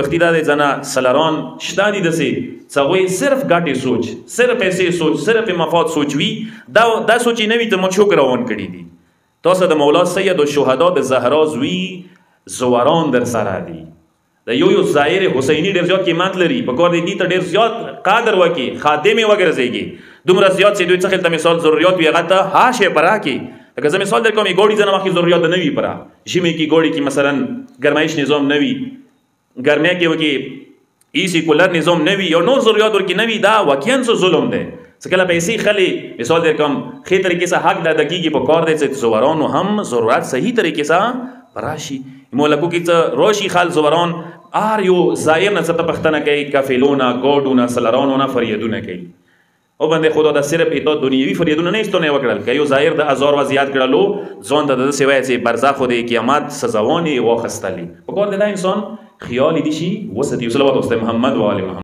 بختی دا دی ځنه سلران شته دي داسې چې هغوی صرف ګټې سوچ صرف پیسې سوچ صرف مفاد سوچ وي دا سوچ یې نه وي ته موږ څوک روان کړي دي تاسو د مولا سید الشهدا د زهرا زوی زوران در سره دي د یو ظاهر حسیني ډېر زیات قیمت لري پکار دی دې ته ډېر زیات قادر وکړي خادم یې وګرځېږي دومره زیات چې دوی څخه ته مثال ضرورت وي هغه ته ها شی پرا کې لکه زه مثال در کوم ګوړي ځنه واخلي ضرورت نه وي پرا ژمي کې ګوړي کې مثلا ګرمایش نظام نه وي ګرمۍ کې وکړي ایسی کولر نظام نه وي یو نور ضرورت ورکې نه وي دا واقعا څه ظلم دی څه کله پیسې خلي مثال در کوم ښې طریقې سره حق ادا کېږي په کار دی چې زورانو هم ضرورت صحیح طریقې سره راشي مولکو کې څه روشي خال زوران هر یو ظاهر نه څه پښتنه کوي کافلونه ګوډونه سلرانونه فریادونه کوي او بنده خدا دا صرف ایتا دنیوي فریادونه نه ایستونه وکړل که یو ظاهر د ازار و زیات کړلو ځان ته داسې وایي چې برزخ د قیامت سزاوانې واخیستلې په کار دی دا انسان خیال دي شي وسطي صلوات محمد و آل محمد